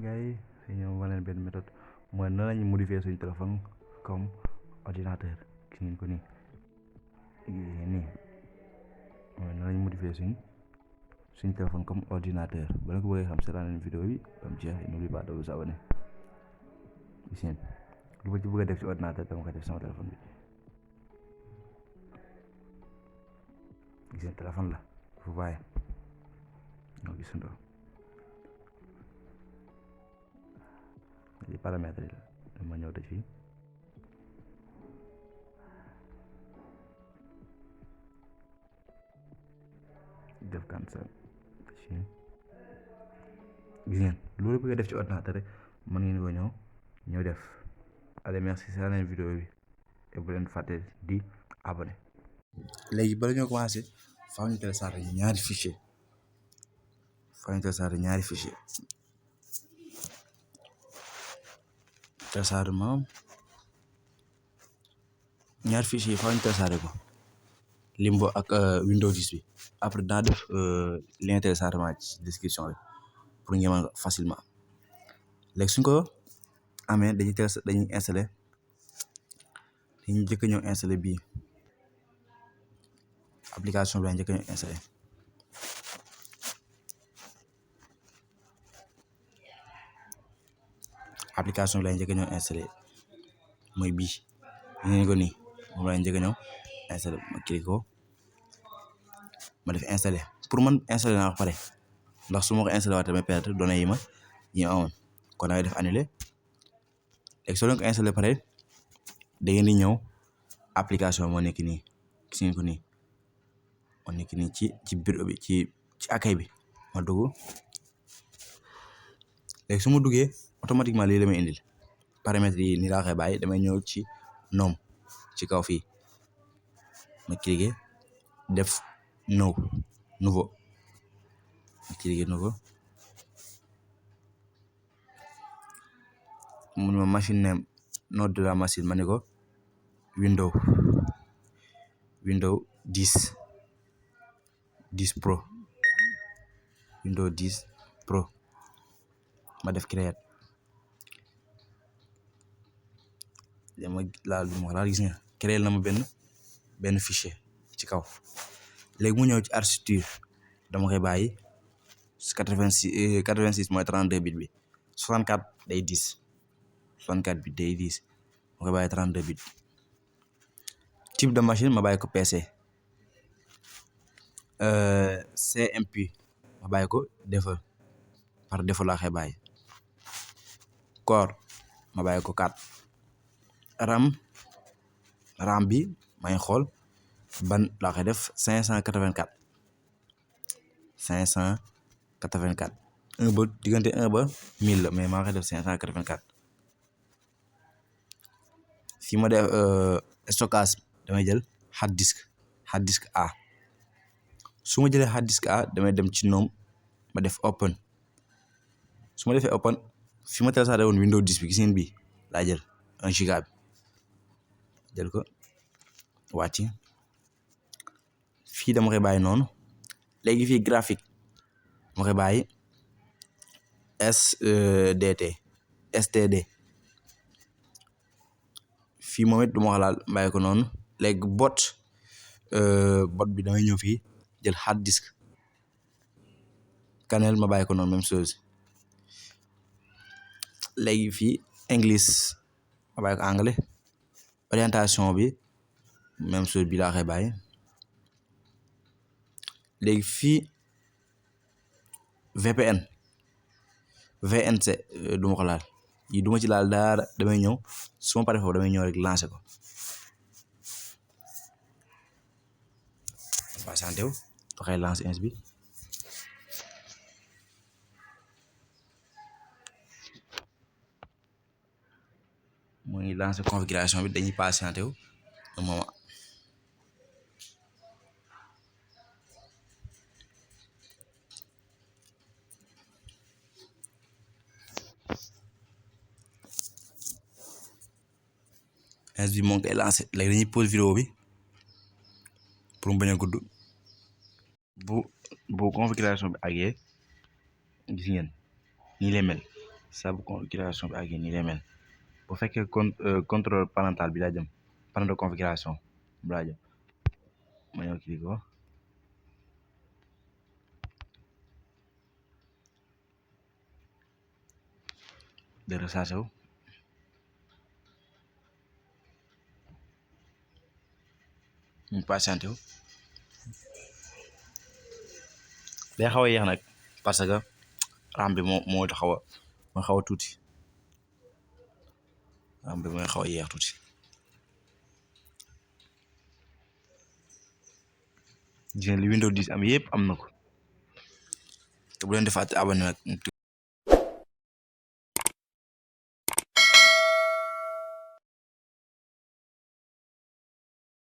gars yi fi ñëw ma leen benn méthode mooy nan lañu modifier suñu téléphone comme ordinateur gis ngeen ko nii mooy nan lañu modifier suñu téléphone comme ordinateur ba nga ko bëggee xam seetaan leen vidéo bi ba mu jeex n'oublie pas de vous abonner gis ngeen lu ma ci bëgg a def ci ordinateur dama koy def sama téléphone bi gis ngeen téléphone la vous voyez ñoo gisandoo li paramètres yi la dama ñëw def fii def cancel gis ngeen loolu bëgg a def ci ordinateur rek mën ngeen ko ñëw def. allez merci c'est la vidéo bi et bu leen fàtte di abonné. léegi bala ñoo commencé faaw ñu télécharger ñaari fichier téléchargement ñaari fichier faaw ñu télécharger ko Limbo ak Windows 10 bi après daa def lien téléchargement ci description bi pour ngeen mën facilement léegi suñ ko amee dañuy installé dañuy njëkk ñëw installé bii application bi la njëkk ñëw installé mooy bii ñu ko nii moom la njëkk ñëw installé ma cliqué ko ma def installé pour man installé naa pare ndax su ma ko installé waat damay perdre données yi ma amoon kon da ngay def annulé léegi soo leen ko installé pare da ngeen di ñëw application moo nekk nii gis ngeen ko nii moo nekk nii ci bureau bi ci accueil bi ma dugg léegi su ma duggee automatiquement lii la may indil paramètres yi nii laa koy bàyyi damay ñëw ci nom ci kaw fii ma cliqué def nouveau ma cliqué nouveau mun ma machine name nom de la machine ma ne ko Windows 10 Pro Windows 10 Pro ma def créer dama laal lu ma laal gis nga créer na ma benn fichier ci kaw léegi mu ñëw ci architecture dama koy bàyyi 86 mooy 32 bit bi 64 day 10 64 bit day 10 ma koy bàyyi 32 bit type de machine ma bàyyi ko PC CMP ma bàyyi ko défaut par défaut laa koy bàyyi core ma bàyyi ko 4 RAM bi may xool ban laa koy def 584 1 ba diggante 1 ba 1000 la mais maa koy def 584 fii ma def stockage damay jël hard disk A su ma jëlee hard disk A damay dem ci nom ma def open su ma defee open fi ma téléchargé woon Windows 10 bi gis ngeen bii laa jël 1 giga bi jël ko wàcc fii dama koy bàyyi noonu léegi fii graphique dama koy bàyyi STD fii moom it du ma ko laal bàyyi ko noonu léegi bot bi damay ñëw fii jël hard disk Canel ma bàyyi ko noonu même chose léegi fii English ma bàyyi ko anglais orientation bi même chose bi laa koy bàyyi léegi fii VNC du ma ko laal yi du ma ci laal dara damay ñëw su ma paree foofu damay ñëw rek lancer ko patienté wu waxee lancer ins bi moo ngi lancer configuration bi dañuy patienté wu un moment ins bi moo ngi koy lancer léegi dañuy pause vidéo bi pour mu bañ a gudd bu configuration bi àggee gis ngeen nii lay mel saa bu configuration bi àggee nii lay mel bu fekkee contrôle parental bi laa jëm panneau de configuration bi laa jëm ma ñëw cliquer ko de recharger wu ñu patienté wu day xaw a yéex nag parce que RAM bi moo xaw a tuuti RAM bi mooy xaw a yéex tuuti gis ngeen li Windows 10 am yëpp am na ko te bu leen di fàtte abonné nag